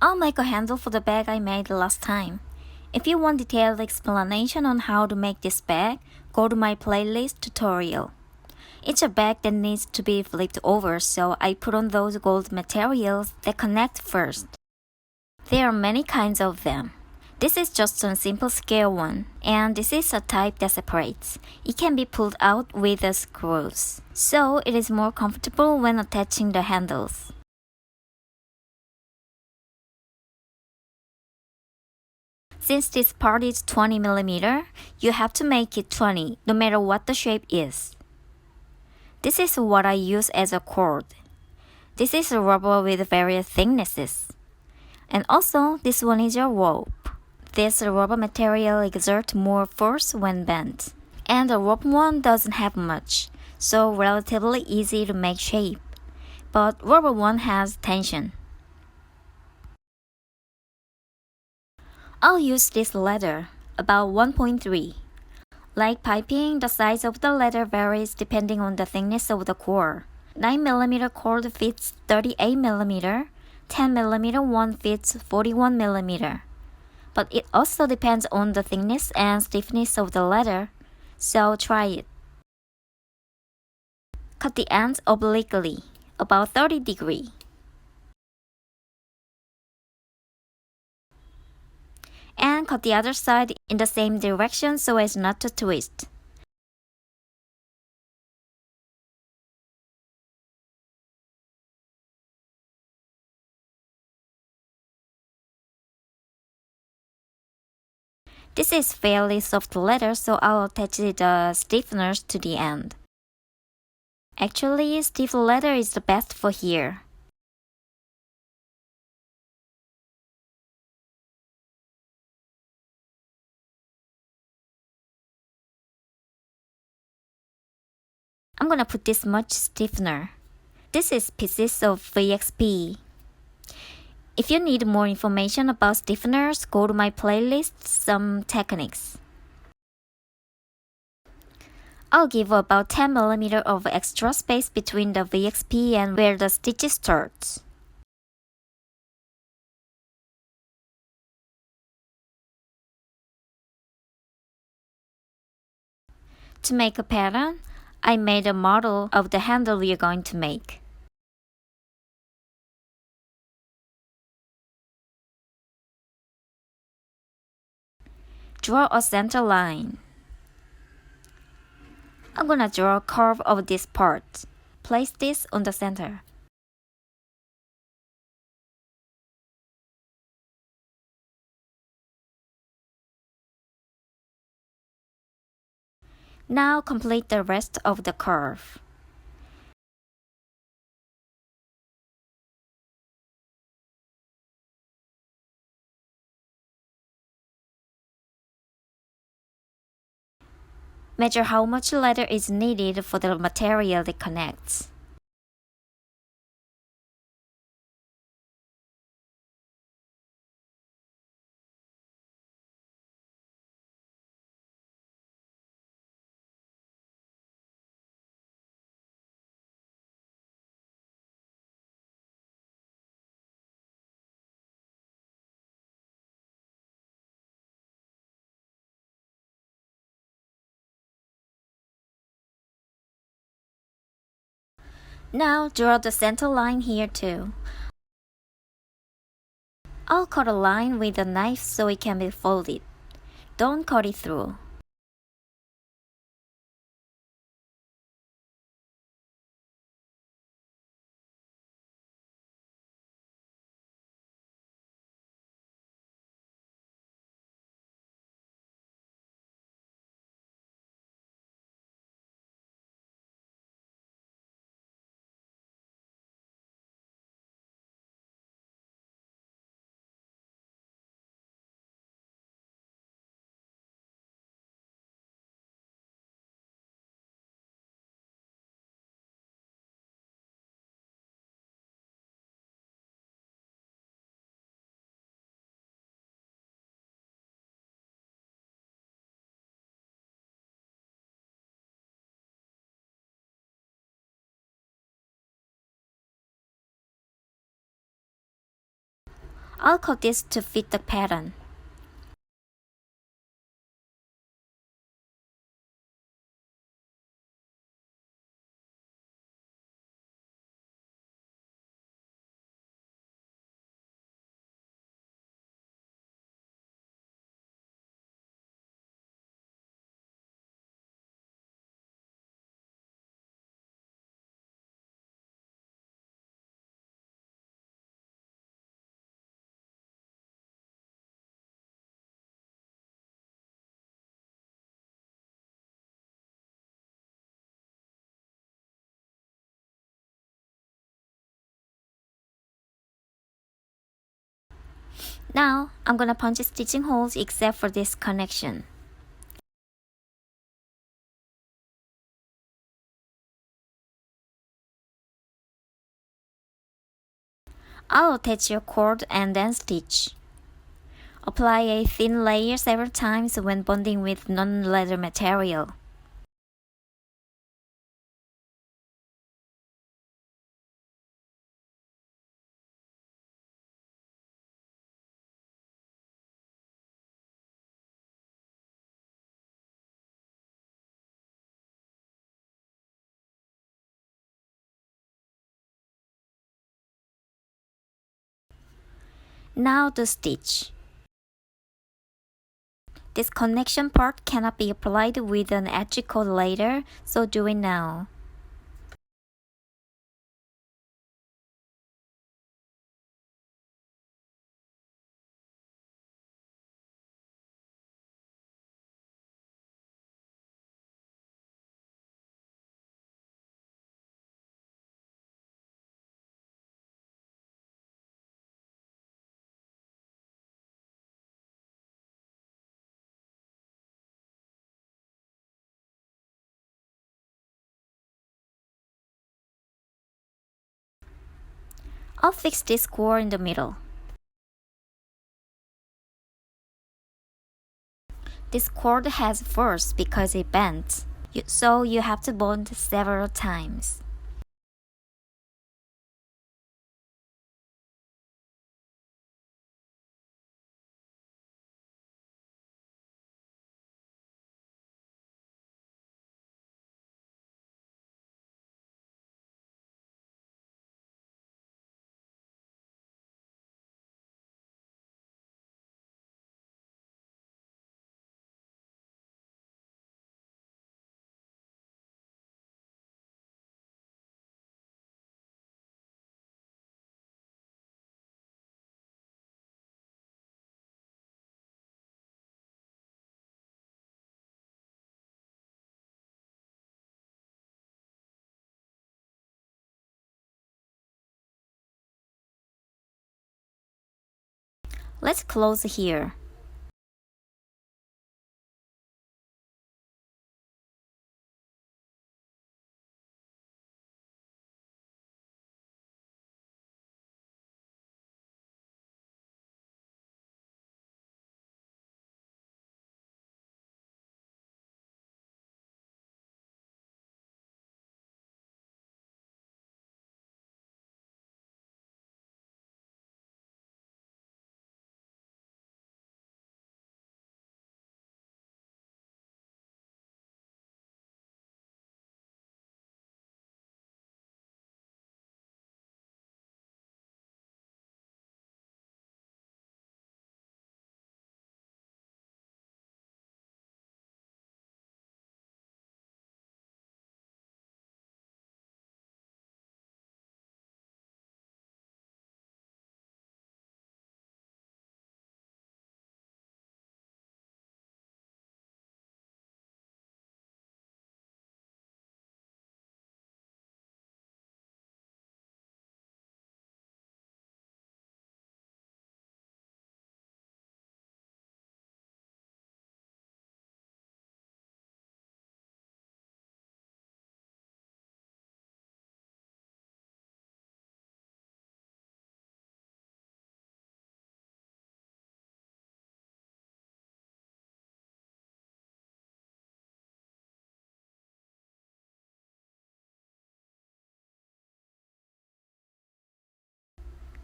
I'll make a handle for the bag I made last time. If you want detailed explanation on how to make this bag, go to my playlist tutorial. It's a bag that needs to be flipped over, so I put on those gold materials that connect first. There are many kinds of them. This is just a simple scale one, and this is a type that separates. It can be pulled out with the screws, so it is more comfortable when attaching the handles. Since this part is 20mm, you have to make it 20 no matter what the shape is. This is what I use as a cord. This is a rubber with various thicknesses. And also, this one is your rope. This rubber material exerts more force when bent. And the rope one doesn't have much, so relatively easy to make shape. But rubber one has tension. I'll use this leather, about 1.3. Like piping, the size of the leather varies depending on the thickness of the core. 9mm cord fits 38mm, 10mm one fits 41mm. But it also depends on the thickness and stiffness of the leather, so try it. Cut the ends obliquely, about 30 degrees. And cut the other side in the same direction so as not to twist. This is fairly soft leather, so I'll attach the stiffeners to the end. Actually, stiff leather is the best for here. I'm gonna put this much stiffener. This is pieces of VXP. If you need more information about stiffeners, go to my playlist, Some Techniques. I'll give about 10mm of extra space between the VXP and where the stitch starts. To make a pattern, I made a model of the handle we are going to make. Draw a center line. I'm gonna draw a curve of this part. Place this on the center. Now complete the rest of the curve. Measure how much leather is needed for the material that connects. Now draw the center line here too. I'll cut a line with a knife so it can be folded. Don't cut it through. I'll cut this to fit the pattern. Now, I'm gonna punch stitching holes except for this connection. I'll attach your cord and then stitch. Apply a thin layer several times when bonding with non-leather material. Now the stitch. This connection part cannot be applied with an edge cord later, so do it now. I'll fix this cord in the middle. This cord has force because it bends, so you have to bond several times. Let's close here.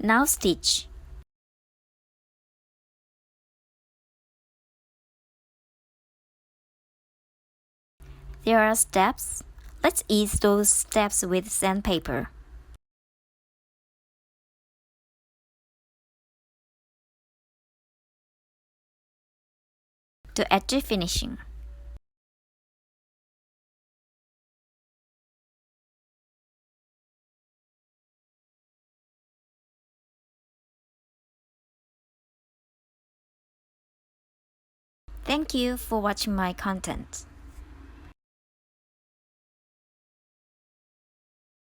Now stitch. there are steps. Let's ease those steps with sandpaper. To achieve finishing. Thank you for watching my content.